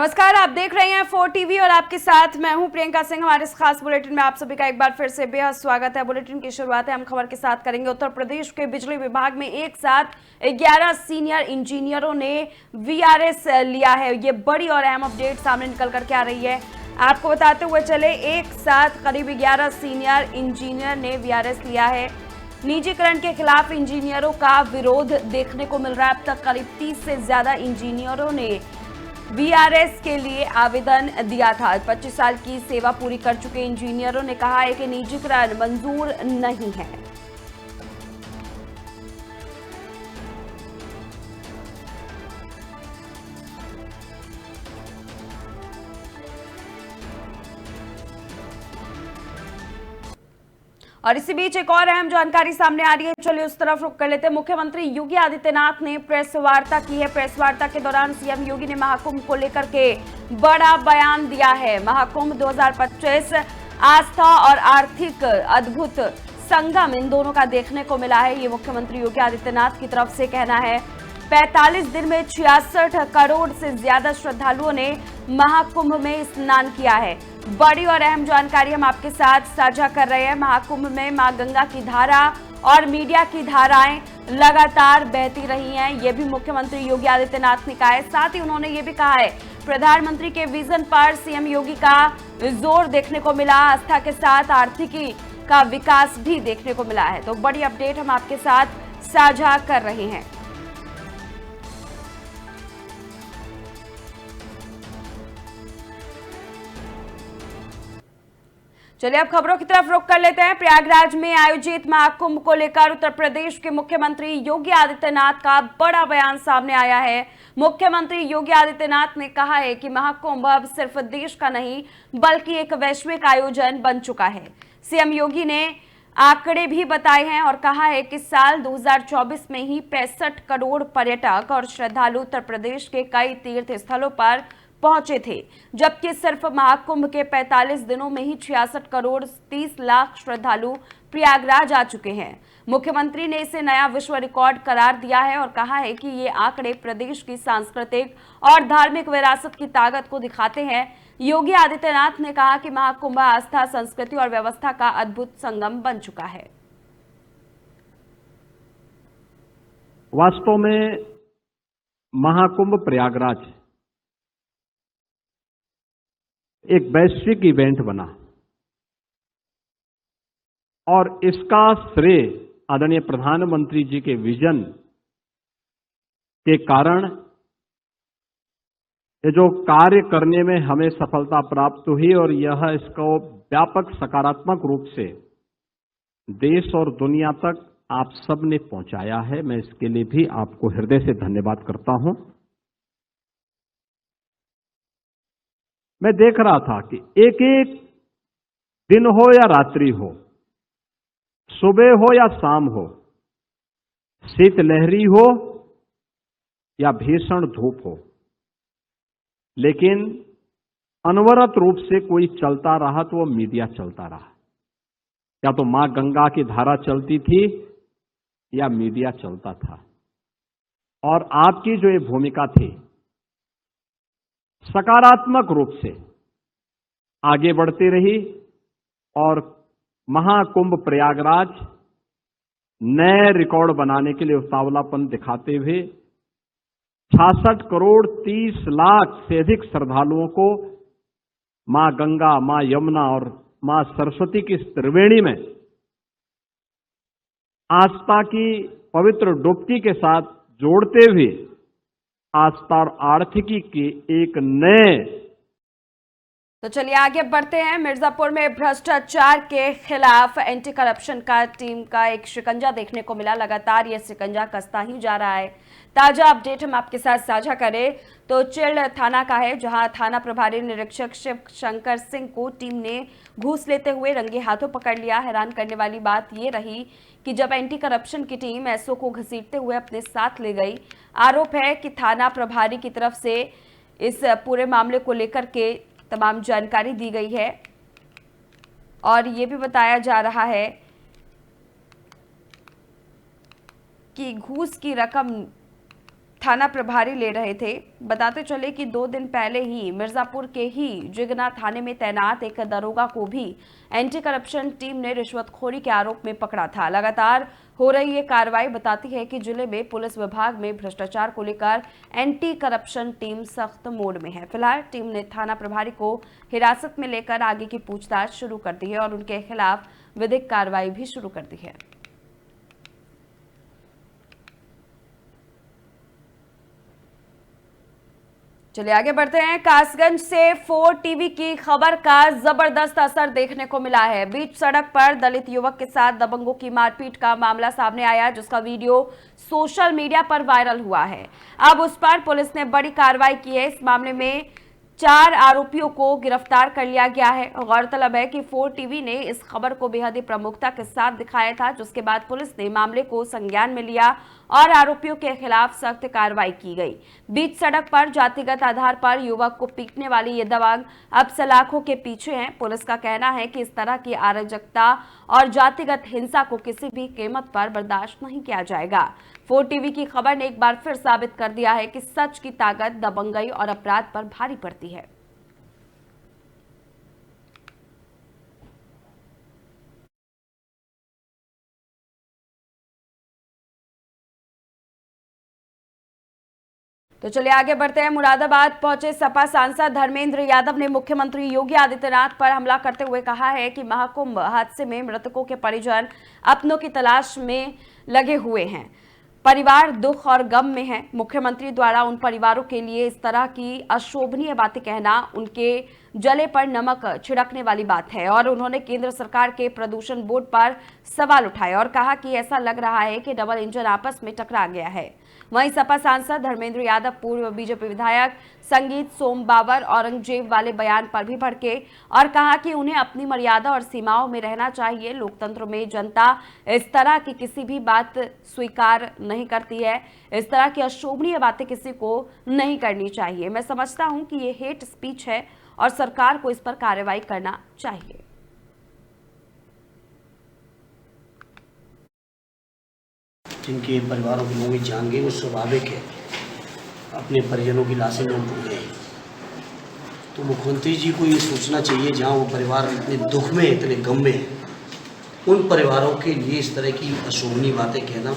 नमस्कार, आप देख रहे हैं 4 टीवी और आपके साथ मैं हूं प्रियंका सिंह। हमारे इस खास बुलेटिन में आप सभी का एक बार फिर से बेहद स्वागत है। बुलेटिन की शुरुआत है हम खबर के साथ करेंगे। उत्तर प्रदेश के बिजली विभाग में एक साथ 11 सीनियर इंजीनियरों ने वीआरएस लिया है। ये बड़ी और अहम अपडेट सामने निकल करके आ रही है। आपको बताते हुए चले, एक साथ करीब 11 सीनियर इंजीनियर ने वीआरएस लिया है। निजीकरण के खिलाफ इंजीनियरों का विरोध देखने को मिल रहा है। अब तक करीब 30 से ज्यादा इंजीनियरों ने वीआरएस के लिए आवेदन दिया था। 25 साल की सेवा पूरी कर चुके इंजीनियरों ने कहा है कि निजीकरण मंजूर नहीं है। और इसी बीच एक और अहम जानकारी सामने आ रही है, चलिए उस तरफ रुख कर लेते हैं। मुख्यमंत्री योगी आदित्यनाथ ने प्रेस वार्ता की है। प्रेस वार्ता के दौरान सीएम योगी ने महाकुंभ को लेकर के बड़ा बयान दिया है। महाकुंभ 2025 आस्था और आर्थिक अद्भुत संगम इन दोनों का देखने को मिला है, ये मुख्यमंत्री योगी आदित्यनाथ की तरफ से कहना है। 45 दिन में 66 करोड़ से ज्यादा श्रद्धालुओं ने महाकुंभ में स्नान किया है। बड़ी और अहम जानकारी हम आपके साथ साझा कर रहे हैं। महाकुंभ में मां गंगा की धारा और मीडिया की धाराएं लगातार बहती रही हैं, ये भी मुख्यमंत्री योगी आदित्यनाथ ने कहा है। साथ ही उन्होंने ये भी कहा है, प्रधानमंत्री के विजन पर सीएम योगी का जोर देखने को मिला। आस्था के साथ आर्थिकी का विकास भी देखने को मिला है। तो बड़ी अपडेट हम आपके साथ साझा कर रहे हैं। चलिए अब खबरों की तरफ रुख कर लेते हैं। प्रयागराज में आयोजित महाकुंभ को लेकर उत्तर प्रदेश के मुख्यमंत्री योगी आदित्यनाथ का बड़ा बयान सामने आया है। मुख्यमंत्री योगी आदित्यनाथ ने कहा है कि महाकुंभ अब सिर्फ देश का नहीं बल्कि एक वैश्विक आयोजन बन चुका है। सीएम योगी ने आंकड़े भी बताए हैं और कहा है कि साल 2024 में ही 65 करोड़ पर्यटक और श्रद्धालु उत्तर प्रदेश के कई तीर्थ स्थलों पर पहुंचे थे, जबकि सिर्फ महाकुंभ के 45 दिनों में ही 66 करोड़ 30 लाख श्रद्धालु प्रयागराज आ चुके हैं। मुख्यमंत्री ने इसे नया विश्व रिकॉर्ड करार दिया है और कहा है कि ये आंकड़े प्रदेश की सांस्कृतिक और धार्मिक विरासत की ताकत को दिखाते हैं। योगी आदित्यनाथ ने कहा कि महाकुंभ आस्था, संस्कृति और व्यवस्था का अद्भुत संगम बन चुका है। वास्तव में महाकुंभ प्रयागराज एक वैश्विक इवेंट बना और इसका श्रेय आदरणीय प्रधानमंत्री जी के विजन के कारण ये जो कार्य करने में हमें सफलता प्राप्त हुई और यह इसको व्यापक सकारात्मक रूप से देश और दुनिया तक आप सब ने पहुंचाया है। मैं इसके लिए भी आपको हृदय से धन्यवाद करता हूं। मैं देख रहा था कि एक एक दिन हो या रात्रि हो, सुबह हो या शाम हो, शीतलहरी हो या भीषण धूप हो, लेकिन अनवरत रूप से कोई चलता रहा तो वो मीडिया चलता रहा। या तो मां गंगा की धारा चलती थी या मीडिया चलता था। और आपकी जो ये भूमिका थी सकारात्मक रूप से आगे बढ़ती रही और महाकुंभ प्रयागराज नए रिकॉर्ड बनाने के लिए उतावलापन दिखाते हुए 66 करोड़ 30 लाख से अधिक श्रद्धालुओं को मां गंगा, मां यमुना और मां सरस्वती की इस त्रिवेणी में आस्था की पवित्र डुबकी के साथ जोड़ते हुए आस्था और आर्थिकी के एक नए। तो चलिए आगे बढ़ते हैं। मिर्जापुर में भ्रष्टाचार के खिलाफ एंटी करप्शन का टीम का एक शिकंजा देखने को मिला। लगातार यह शिकंजा कसता ही जा रहा है। ताजा अपडेट हम आपके साथ साझा करें तो चिल्ड थाना का है, जहां थाना प्रभारी निरीक्षक शिव शंकर सिंह को टीम ने घूस लेते हुए रंगे हाथों पकड़ लिया। हैरान करने वाली बात यह रही कि जब एंटी करप्शन की टीम एसओ को घसीटते हुए अपने साथ ले गई, आरोप है कि थाना प्रभारी की तरफ से इस पूरे मामले को लेकर के तमाम जानकारी दी गई है और ये भी बताया जा रहा है कि घूस की रकम थाना प्रभारी ले रहे थे। बताते चले कि 2 दिन पहले ही मिर्जापुर के ही जिगना थाने में तैनात एक दरोगा को भी एंटी करप्शन टीम ने रिश्वतखोरी के आरोप में पकड़ा था। लगातार हो रही ये कार्रवाई बताती है कि जिले में पुलिस विभाग में भ्रष्टाचार को लेकर एंटी करप्शन टीम सख्त मोड में है। फिलहाल टीम ने थाना प्रभारी को हिरासत में लेकर आगे की पूछताछ शुरू कर दी है और उनके खिलाफ विधिक कार्रवाई भी शुरू कर दी है। चलिए आगे बढ़ते हैं। कासगंज से 4 टीवी की खबर का जबरदस्त असर देखने को मिला है। बीच सड़क पर दलित युवक के साथ दबंगों की मारपीट का मामला सामने आया, जिसका वीडियो सोशल मीडिया पर वायरल हुआ है। अब उस पर पुलिस ने बड़ी कार्रवाई की है। इस मामले में 4 आरोपियों को गिरफ्तार कर लिया गया है। गौरतलब है कि 4 टीवी ने इस खबर को बेहद ही प्रमुखता के साथ दिखाया था, जिसके बाद पुलिस ने मामले को संज्ञान में लिया और आरोपियों के खिलाफ सख्त कार्रवाई की गई। बीच सड़क पर जातिगत आधार पर युवक को पीटने वाली ये दबंग अब सलाखों के पीछे हैं। पुलिस का कहना है कि इस तरह की अराजकता और जातिगत हिंसा को किसी भी कीमत पर बर्दाश्त नहीं किया जाएगा। 4 टीवी की खबर ने एक बार फिर साबित कर दिया है कि सच की ताकत दबंगई और अपराध पर भारी पड़ती है। तो चलिए आगे बढ़ते हैं। मुरादाबाद पहुंचे सपा सांसद धर्मेंद्र यादव ने मुख्यमंत्री योगी आदित्यनाथ पर हमला करते हुए कहा है कि महाकुंभ हादसे में मृतकों के परिजन अपनों की तलाश में लगे हुए हैं। परिवार दुख और गम में है। मुख्यमंत्री द्वारा उन परिवारों के लिए इस तरह की अशोभनीय बातें कहना उनके जले पर नमक छिड़कने वाली बात है। और उन्होंने केंद्र सरकार के प्रदूषण बोर्ड पर सवाल उठाए और कहा कि ऐसा लग रहा है कि डबल इंजन आपस में टकरा गया है। वहीं सपा सांसद धर्मेंद्र यादव पूर्व बीजेपी विधायक संगीत सोम बावर औरंगजेब वाले बयान पर भी भड़के और कहा कि उन्हें अपनी मर्यादा और सीमाओं में रहना चाहिए। लोकतंत्र में जनता इस तरह की किसी भी बात स्वीकार नहीं करती है। इस तरह की अशोभनीय बातें किसी को नहीं करनी चाहिए। मैं समझता हूं कि ये हेट स्पीच है और सरकार को इस पर कार्रवाई करना चाहिए। जिनके परिवारों के लोगों की जान गई, वो स्वाभाविक है अपने परिजनों की लाशें न ढूंढें। तो मुख्यमंत्री जी को ये सोचना चाहिए, जहाँ वो परिवार इतने दुख में, इतने गम में है, उन परिवारों के लिए इस तरह की अशोभनीय बातें कहना,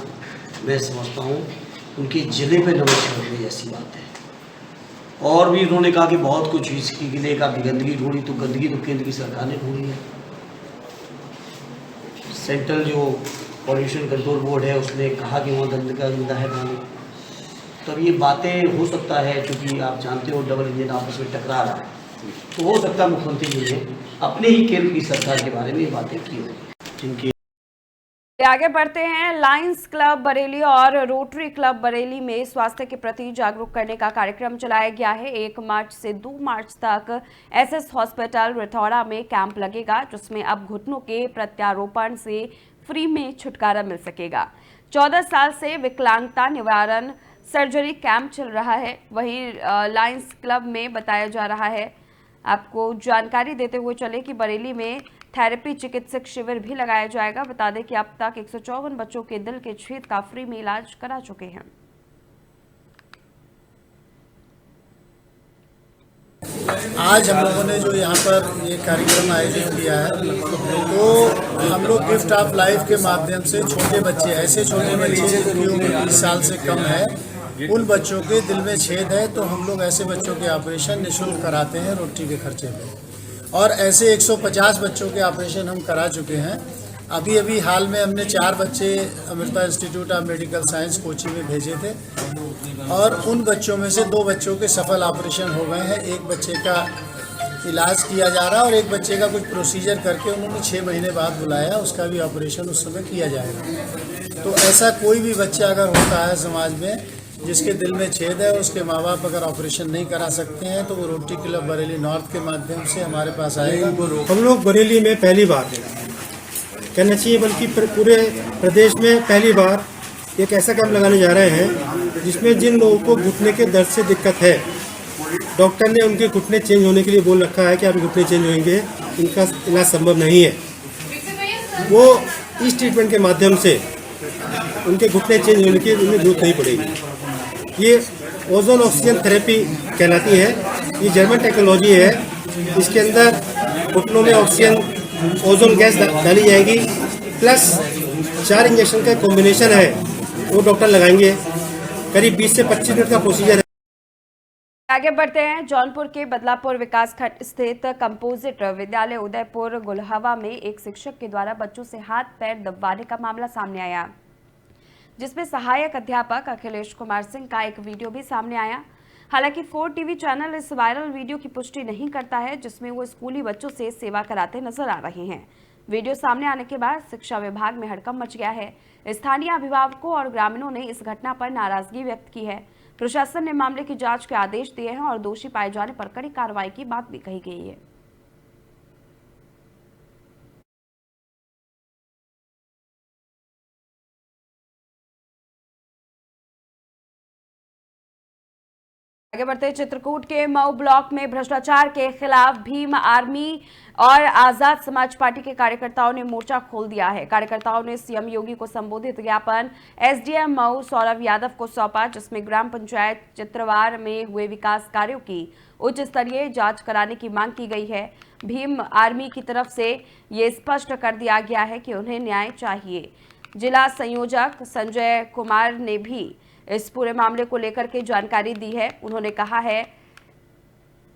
मैं समझता हूँ उनके जिले पे नमक छिड़कने जैसी बात है। और भी उन्होंने कहा कि बहुत कुछ इसके लिए कहा कि गंदगी ढूंढी, तो गंदगी तो केंद्र की सरकार ने ढूंढी है। सेंट्रल जो पॉल्यूशन कंट्रोल बोर्ड है उसने कहा कि वहाँ गंदा है पानी। तो अब ये बातें हो सकता है, क्योंकि आप जानते हो डबल इंजन आपस में टकरा रहा है, तो हो सकता है मुख्यमंत्री जी ने अपने ही केंद्र की सरकार के बारे में ये बातें की होगी। जिनकी आगे बढ़ते हैं। लायंस क्लब बरेली और रोटरी क्लब बरेली में स्वास्थ्य के प्रति जागरूक करने का कार्यक्रम चलाया गया है। 1 मार्च से 2 मार्च तक एसएस हॉस्पिटल रिथौड़ा में कैंप लगेगा, जिसमें अब घुटनों के प्रत्यारोपण से फ्री में छुटकारा मिल सकेगा। 14 साल से विकलांगता निवारण सर्जरी कैंप चल रहा है। वहीं लायंस क्लब में बताया जा रहा है, आपको जानकारी देते हुए चले कि बरेली में थेरेपी चिकित्सक शिविर भी लगाया जाएगा। बता दें कि अब तक 154 बच्चों के दिल के छेद का फ्री में इलाज करा चुके हैं। आज हम लोगों ने जो यहाँ पर ये कार्यक्रम आयोजित किया है, तो हम लोग गिफ्ट ऑफ लाइफ के माध्यम से छोटे बच्चे, ऐसे छोटे बच्चे जिनकी उम्र 20 साल से कम है, उन बच्चों के दिल में छेद है, तो हम लोग ऐसे बच्चों के ऑपरेशन निःशुल्क कराते हैं रोटी के खर्चे पे। और ऐसे 150 बच्चों के ऑपरेशन हम करा चुके हैं। अभी हाल में हमने 4 बच्चे Amrita institute of medical science Kochi में भेजे थे और उन बच्चों में से 2 बच्चों के सफल ऑपरेशन हो गए हैं। एक बच्चे का इलाज किया जा रहा है और एक बच्चे का कुछ प्रोसीजर करके उन्होंने 6 महीने बाद बुलाया, उसका भी ऑपरेशन उस समय किया जाएगा। तो ऐसा कोई भी बच्चा अगर होता है समाज में जिसके दिल में छेद है, उसके माँ बाप अगर ऑपरेशन नहीं करा सकते हैं, तो वो रोटरी क्लब बरेली नॉर्थ के माध्यम से हमारे पास आएगा। हम लोग बरेली में पहली बार कहना चाहिए, बल्कि पूरे प्रदेश में पहली बार एक ऐसा कैंप लगाने जा रहे हैं जिसमें जिन लोगों को घुटने के दर्द से दिक्कत है, डॉक्टर ने उनके घुटने चेंज होने के लिए बोल रखा है कि आप घुटने चेंज होंगे, इनका इलाज संभव नहीं है, वो इस ट्रीटमेंट के माध्यम से उनके घुटने चेंज होने की उन्हें जरूरत नहीं पड़ेगी। ये ओजोन ऑक्सीजन थेरेपी कहलाती है। ये जर्मन टेक्नोलॉजी है। इसके अंदर घुटनों में ऑक्सीजन ओजोन गैस डाली जाएगी, प्लस 4 इंजेक्शन का कॉम्बिनेशन है, वो डॉक्टर लगाएंगे। करीब 20 से 25 मिनट का प्रोसीजर है। आगे बढ़ते हैं। जौनपुर के बदलापुर विकासखंड स्थित कंपोजिट विद्यालय उदयपुर गुलहवा में एक शिक्षक के द्वारा बच्चों से हाथ पैर दबाने का मामला सामने आया, जिसमें सहायक अध्यापक अखिलेश कुमार सिंह का एक वीडियो भी सामने आया। हालांकि 4 टीवी चैनल इस वायरल वीडियो की पुष्टि नहीं करता है, जिसमें वो स्कूली बच्चों से सेवा कराते नजर आ रहे हैं। वीडियो सामने आने के बाद शिक्षा विभाग में हड़कंप मच गया है। स्थानीय अभिभावकों और ग्रामीणों ने इस घटना पर नाराजगी व्यक्त की है। प्रशासन ने मामले की जांच के आदेश दिए हैं और दोषी पाए जाने पर कड़ी कार्रवाई की बात भी कही गई है। आगे बढ़ते चित्रकूट के मऊ ब्लॉक में भ्रष्टाचार के खिलाफ भीम आर्मी और आजाद समाज पार्टी के कार्यकर्ताओं ने मोर्चा खोल दिया है। कार्यकर्ताओं ने सीएम योगी को संबोधित ज्ञापन एसडीएम मऊ सौरभ यादव को सौंपा, जिसमें ग्राम पंचायत चित्रवार में हुए विकास कार्यों की उच्च स्तरीय जांच कराने की मांग की गई है। भीम आर्मी की तरफ से ये स्पष्ट कर दिया गया है कि उन्हें न्याय चाहिए। जिला संयोजक संजय कुमार ने भी इस पूरे मामले को लेकर के जानकारी दी है। उन्होंने कहा है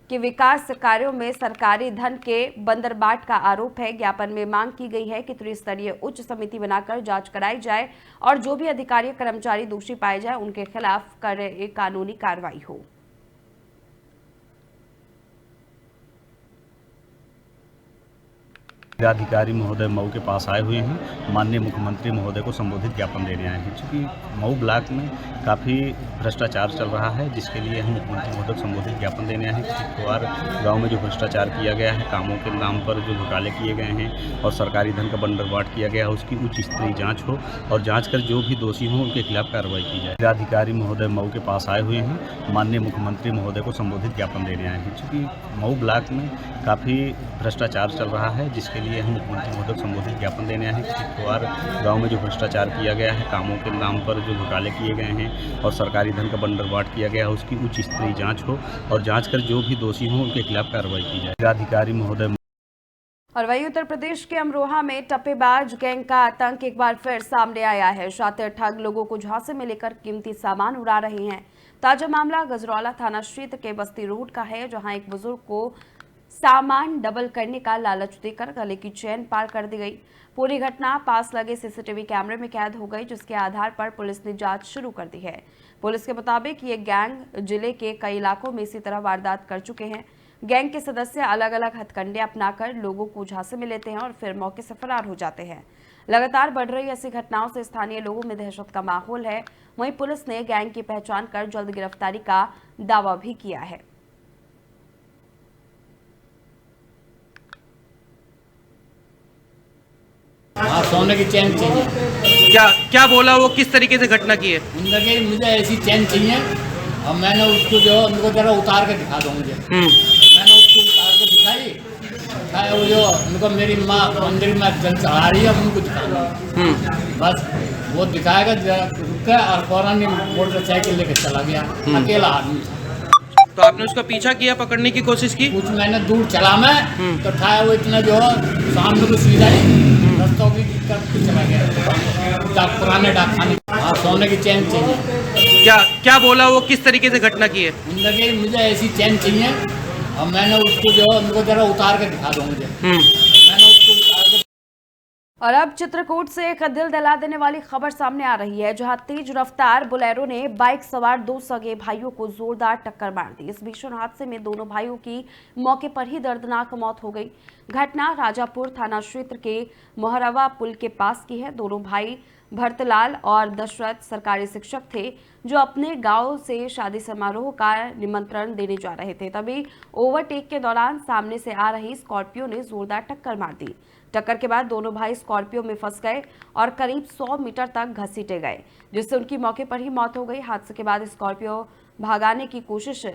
कि विकास कार्यों में सरकारी धन के बंदरबाट का आरोप है। ज्ञापन में मांग की गई है कि त्रिस्तरीय उच्च समिति बनाकर जांच कराई जाए और जो भी अधिकारी कर्मचारी दोषी पाए जाए उनके खिलाफ कानूनी कार्रवाई हो। जिलाधिकारी महोदय मऊ के पास आए हुए हैं। माननीय मुख्यमंत्री महोदय को संबोधित ज्ञापन देने आए हैं, क्योंकि मऊ ब्लॉक में काफ़ी भ्रष्टाचार चल रहा है, जिसके लिए हम मुख्यमंत्री महोदय को संबोधित ज्ञापन देने आए हैं। चित्रवार गाँव में जो भ्रष्टाचार किया गया है, कामों के नाम पर जो घोटाले किए गए हैं और सरकारी धन का बंदरबाट किया गया है, उसकी उच्च स्तरीय जाँच हो और जाँच कर जो भी दोषी हों उनके खिलाफ कार्रवाई की जाए। जिलाधिकारी महोदय मऊ के पास आए हुए हैं। माननीय मुख्यमंत्री महोदय को संबोधित ज्ञापन देने आए हैं, क्योंकि मऊ ब्लॉक में काफ़ी भ्रष्टाचार चल रहा है, जिसके लिए हम मुख्यमंत्री महोदय को संबोधित ज्ञापन देने आए हैं। चित्रवार गाँव में जो भ्रष्टाचार किया गया है, कामों के नाम पर जो घोटाले किए गए हैं और सरकारी धन का बंदरबाट किया गया है, उसकी उच्च स्तरीय जाँच हो और जाँच कर जो भी दोषी हों उनके खिलाफ कार्रवाई की जाए। जिलाधिकारी महोदय। और वहीं उत्तर प्रदेश के अमरोहा में टप्पेबाज गैंग का आतंक एक बार फिर सामने आया है। शातिर ठग लोगों को झांसे में लेकर कीमती सामान उड़ा रहे हैं। ताजा मामला गजरौला थाना क्षेत्र के बस्ती रोड का है, जहां एक बुजुर्ग को सामान डबल करने का लालच देकर गले की चेन पार कर दी गई। पूरी घटना पास लगे सीसीटीवी कैमरे में कैद हो गई, जिसके आधार पर पुलिस ने जांच शुरू कर दी है। पुलिस के मुताबिक ये गैंग जिले के कई इलाकों में इसी तरह वारदात कर चुके हैं। गैंग के सदस्य अलग अलग हथकंडे अपनाकर लोगों को झांसे में लेते हैं और फिर मौके से फरार हो जाते हैं। लगातार बढ़ रही ऐसी घटनाओं से स्थानीय लोगों में दहशत का माहौल है। वहीं पुलिस ने गैंग की पहचान कर जल्द गिरफ्तारी का दावा भी किया है। हाँ, सोने की चैन चाहिए। क्या बोला वो, किस तरीके से घटना की है? उनके मुझे ऐसी चैन चाहिए और मैंने उसको जो उनको जरा उतार के दिखा दो मुझे। मैंने उसको उतार के दिखाई, वो जो उनको मेरी माँ मंदिर में जल चढ़ा रही है, उनको दिखा दो। बस वो दिखाएगा जरा और फौरन मोटरसाइकिल लेके चला गया। अकेला आदमी था। तो आपने उसका पीछा किया, पकड़ने की कोशिश की? कुछ मैंने दूर चला मैं तो उठाया, वो इतना जो सामने को सीधा ही रस्तों की चला गया। पुराने डाकखाने। हाँ, सोने की चैन चाहिए। क्या बोला वो, किस तरीके से घटना की है? उनके मुझे ऐसी चैन चाहिए और मैंने उसको जो उनको जरा उतार के दिखा दो मुझे। मैंने उसको उतार के। और अब चित्रकूट से एक दिल दहला देने वाली खबर सामने आ रही है, जहां तेज रफ्तार बोलेरो ने बाइक सवार 2 सगे भाइयों को जोरदार टक्कर मार दी। इस भीषण हादसे में दोनों भाइयों की मौके पर ही दर्दनाक मौत हो गई। घटना राजापुर थाना क्षेत्र के मोहरवा पुल के पास की है। दोनों भाई भरतलाल और दशरथ सरकारी शिक्षक थे, जो अपने गांव से शादी समारोह का निमंत्रण देने जा रहे थे। तभी ओवरटेक के दौरान सामने से आ रही स्कॉर्पियो ने जोरदार टक्कर मार दी। टक्कर के बाद दोनों भाई स्कॉर्पियो में फंस गए और करीब 100 मीटर तक घसीटे गए, जिससे उनकी मौके पर ही मौत हो गई। हादसे के बाद स्कॉर्पियो भागाने की कोशिश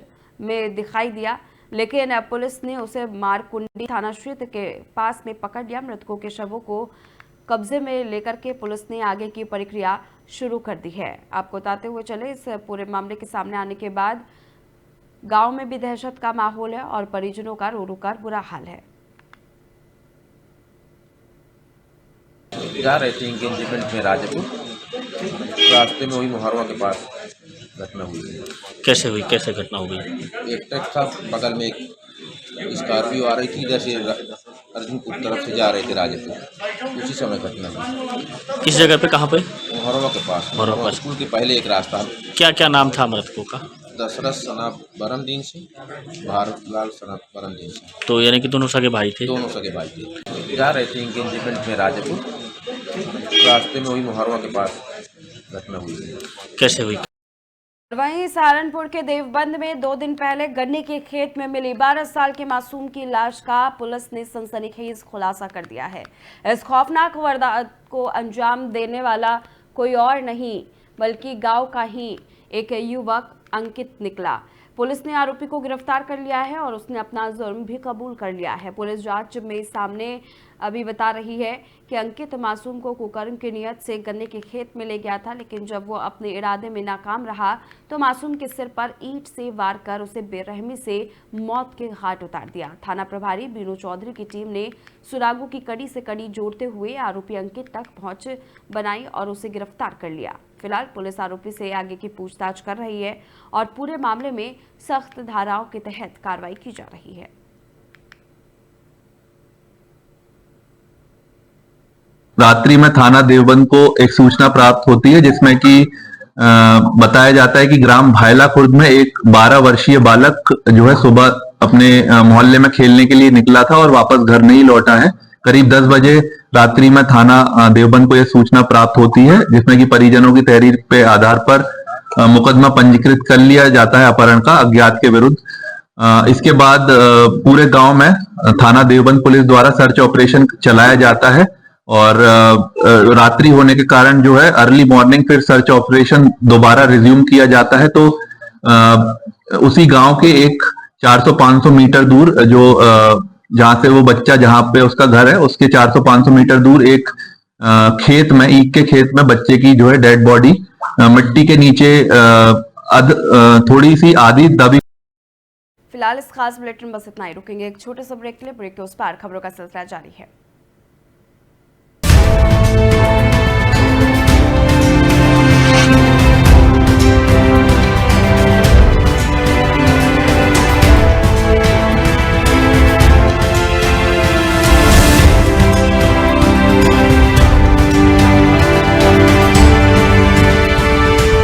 में दिखाई दिया, लेकिन पुलिस ने उसे मारकुंडी थाना क्षेत्र के पास में पकड़ लिया। मृतकों के शवों को कब्जे में लेकर के पुलिस ने आगे की प्रक्रिया शुरू कर दी है। आपको बताते हुए चले, इस पूरे मामले के सामने आने के बाद गांव में भी दहशत का माहौल है और परिजनों का रो रो कर बुरा हाल है। जा रहे थे इंगेजमेंट में राजापुर, रास्ते में वही मुहर्रमा के पास घटना हुई। कैसे हुई, कैसे घटना हो गई? एक ट्रक था, बगल में एक स्कॉर्पियो आ रही थी, जैसे अर्जुनपुर तरफ से जा रहे थे राजापुर, उसी समय घटना हुई। किस जगह पे, कहाँ पे? मुहर्रमा के पास, मुहर्रमा स्कूल के पहले एक रास्ता। क्या क्या नाम था मृतकों का? दशरथ सनाब बरमदीन सिंह, भारत लाल सनाब बरमदीन सिंह। तो यानी कि दोनों सगे भाई थे? दोनों सगे भाई थे। जा रहे थे इंगेजमेंट में राजापुर, रास्ते में वही मुहर्रमा के पास घटना हुई। कैसे हुई? वहीं सहारनपुर के देवबंद में 2 दिन पहले गन्ने के खेत में मिली 12 साल के मासूम की लाश का पुलिस ने सनसनीखेज खुलासा कर दिया है। इस खौफनाक वारदात को अंजाम देने वाला कोई और नहीं बल्कि गांव का ही एक युवक अंकित निकला। पुलिस ने आरोपी को गिरफ्तार कर लिया है और उसने अपना जुर्म भी कबूल कर लिया है। पुलिस जांच में सामने अभी बता रही है कि अंकित मासूम को कुकर्म की नियत से गन्ने के खेत में ले गया था, लेकिन जब वो अपने इरादे में नाकाम रहा तो मासूम के सिर पर ईंट से वार कर उसे बेरहमी से मौत के घाट उतार दिया। थाना प्रभारी बीनू चौधरी की टीम ने सुरागों की कड़ी से कड़ी जोड़ते हुए आरोपी अंकित तक पहुंच बनाई और उसे गिरफ्तार कर लिया। फिलहाल पुलिस आरोपी से आगे की पूछताछ कर रही है और पूरे मामले में सख्त धाराओं के तहत कार्रवाई की जा रही है। रात्रि में थाना देवबंद को एक सूचना प्राप्त होती है जिसमें कि बताया जाता है कि ग्राम भायला खुर्द में एक 12 वर्षीय बालक जो है सुबह अपने मोहल्ले में खेलने के लिए निकला था और वापस घर नहीं लौटा है। करीब 10 बजे रात्रि में थाना देवबंद को यह सूचना प्राप्त होती है जिसमें कि परिजनों की तहरीर पे आधार पर मुकदमा पंजीकृत कर लिया जाता है अपहरण का अज्ञात के विरुद्ध। इसके बाद पूरे गांव में थाना देवबंद पुलिस द्वारा सर्च ऑपरेशन चलाया जाता है और रात्रि होने के कारण जो है अर्ली मॉर्निंग फिर सर्च ऑपरेशन दोबारा रिज्यूम किया जाता है। तो उसी गांव के एक 400-500 मीटर दूर जो जहां से वो बच्चा जहां पे उसका घर है उसके 400-500 मीटर दूर एक खेत में ईख के खेत में बच्चे की जो है डेड बॉडी मिट्टी के नीचे थोड़ी सी आधी दबी। फिलहाल इस खास बुलेटिन बस इतना ही। रुकेंगे एक छोटे से ब्रेक के लिए। ब्रेक के उस पार खबरों का सिलसिला जारी है।